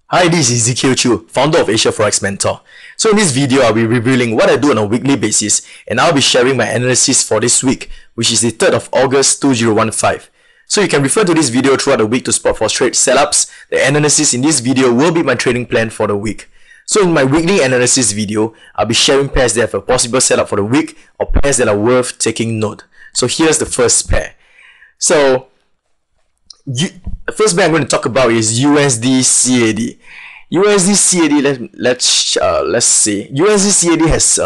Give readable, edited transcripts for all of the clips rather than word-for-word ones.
Hi, this is Ezekiel Chu, founder of Asia Forex Mentor. So in this video, I'll be revealing what I do on a weekly basis, and I'll be sharing my analysis for this week, which is the 3rd of August 2015. So you can refer to this video throughout the week to spot for trade setups. The analysis in this video will be my trading plan for the week. So in my weekly analysis video, I'll be sharing pairs that have a possible setup for the week or pairs that are worth taking note. So here's the first pair. So the first pair I'm going to talk about is USD CAD. USD CAD, let's see. USD CAD has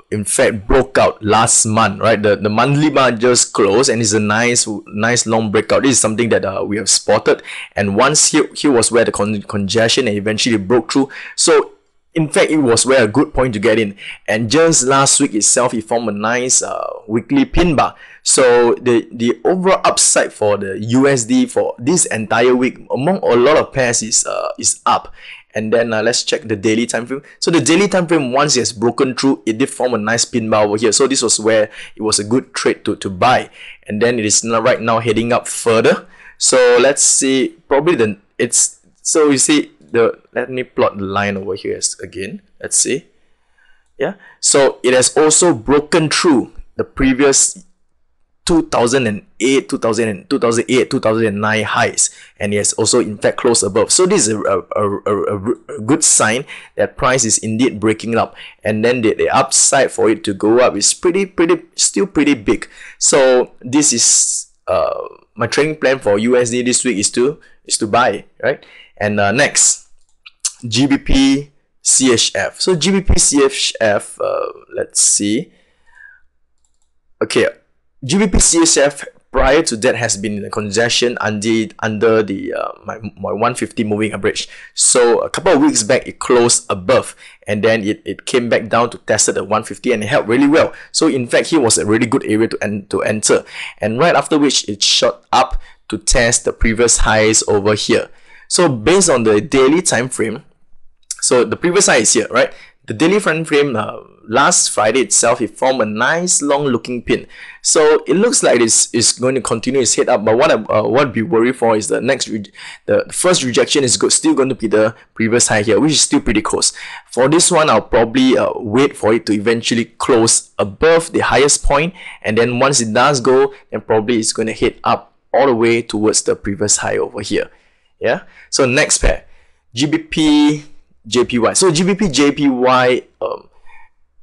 in fact broke out last month, right? The monthly bar just closed and it's a nice long breakout. This is something that we have spotted, and once here was where the congestion and eventually broke through. So in fact, it was where a good point to get in, and just last week itself, it formed a nice weekly pin bar. So the overall upside for the USD for this entire week among a lot of pairs is up. And then let's check the daily time frame. So the daily time frame, once it has broken through, it did form a nice pin bar over here. So this was where it was a good trade to buy, and then it is right now heading up further. So let's see, probably so you see let me plot the line over here again. Let's see. Yeah, so it has also broken through the previous 2008, 2009 highs, and it has also in fact closed above. So this is a good sign that price is indeed breaking up, and then the upside for it to go up is still pretty big. So this is my trading plan for USD this week is to buy, right? And next, GBP CHF. So GBP CHF, let's see. Okay, GBP CHF prior to that has been in a congestion under the my 150 moving average. So a couple of weeks back it closed above, and then it came back down to test the 150, and it held really well. So in fact, here was a really good area to enter, and right after which it shot up to test the previous highs over here. So based on the daily time frame, so the previous high is here, right? The daily time frame, last Friday itself, it formed a nice long looking pin. So it looks like it's going to continue its head up. But what I'd be worried for is the first rejection is still going to be the previous high here, which is still pretty close. For this one, I'll probably wait for it to eventually close above the highest point, and then once it does go, then probably it's going to head up all the way towards the previous high over here. Yeah. So next pair, GBP JPY. So GBP JPY,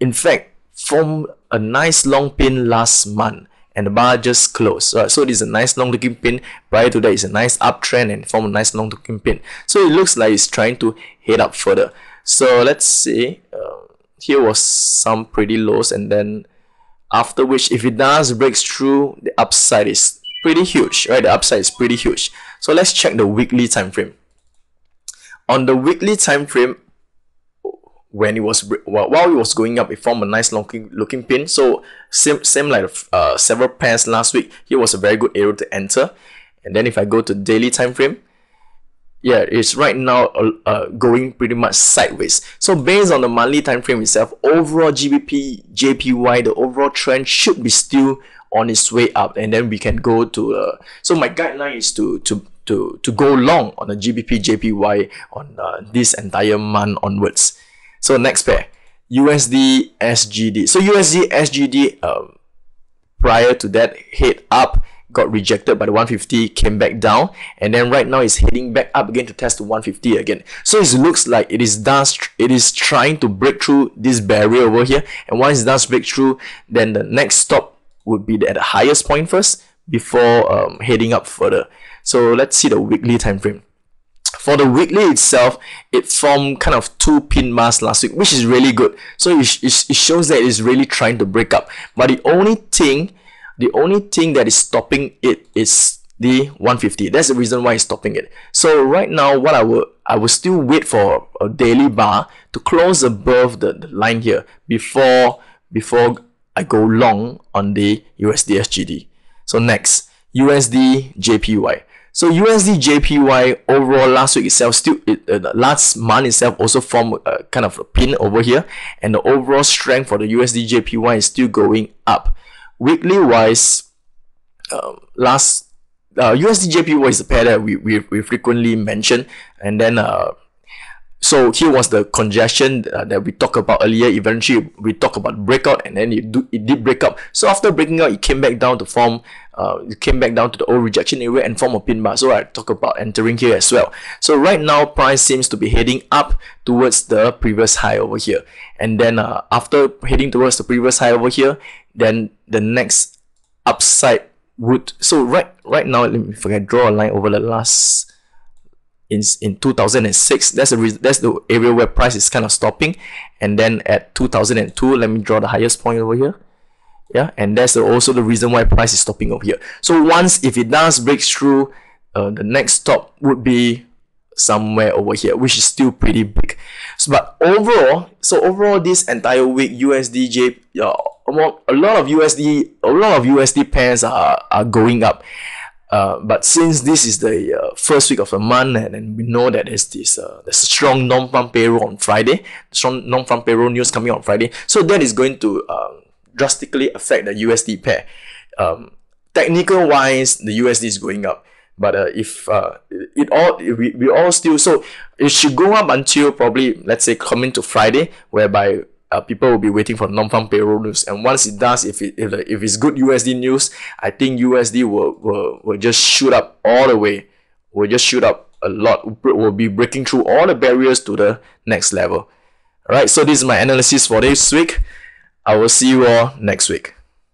in fact, formed a nice long pin last month, and the bar just closed. So this is a nice long looking pin. Prior to that, it's a nice uptrend and formed a nice long looking pin. So it looks like it's trying to head up further. So let's see. Here was some pretty lows, and then after which, if it does breaks through, the upside is pretty huge, right? The upside is pretty huge. So let's check the weekly time frame. On the weekly time frame, when it was while it was going up, it formed a nice looking pin. So same like several pairs last week. Here was a very good area to enter. And then if I go to daily time frame, yeah, it's right now going pretty much sideways. So based on the monthly time frame itself, overall GBP JPY, the overall trend should be still on its way up, and then we can go to so my guideline is to go long on the GBP JPY on this entire month onwards. So next pair, USD SGD. So USD SGD, prior to that, head up, got rejected by the 150, came back down, and then right now it's heading back up again to test the 150 again. So it looks like it is trying to break through this barrier over here, and once it does break through, then the next stop would be at the highest point first before heading up further. So let's see the weekly time frame. For the weekly itself, it formed kind of two pin bars last week, which is really good. So it shows that it's really trying to break up. But the only thing that is stopping it is the 150. That's the reason why it's stopping it. So right now, what I will still wait for a daily bar to close above the line here before I go long on the USD SGD. So next, USD JPY. So USD JPY overall last week itself last month itself also formed a kind of a pin over here, and the overall strength for the USD JPY is still going up. Weekly wise, USD JPY is a pair that we frequently mention, and then So here was the congestion that we talked about earlier. Eventually we talked about breakout, and then it did break up. So after breaking out, it came back down to form it came back down to the old rejection area and form a pin bar. So I talk about entering here as well. So right now price seems to be heading up towards the previous high over here, and then after heading towards the previous high over here, then the next upside would, so right now, let me draw a line over the last in 2006. That's the area where price is kind of stopping, and then at 2002, let me draw the highest point over here. Yeah, and that's also the reason why price is stopping over here. So once, if it does break through, the next stop would be somewhere over here, which is still pretty big. So, but overall this entire week, USDJ, a lot of USD pairs are going up. But since this is the first week of the month, and we know that there's a strong non-farm payroll on Friday, strong non-farm payroll news coming on Friday, so that is going to drastically affect the USD pair. Technical wise, the USD is going up, but if we all still, so it should go up until probably, let's say, coming to Friday, whereby people will be waiting for non-farm payroll news, and once it does, if it's good USD news, I think USD will just shoot up all the way. Will just shoot up a lot. Will be breaking through all the barriers to the next level. All right, so this is my analysis for this week. I will see you all next week.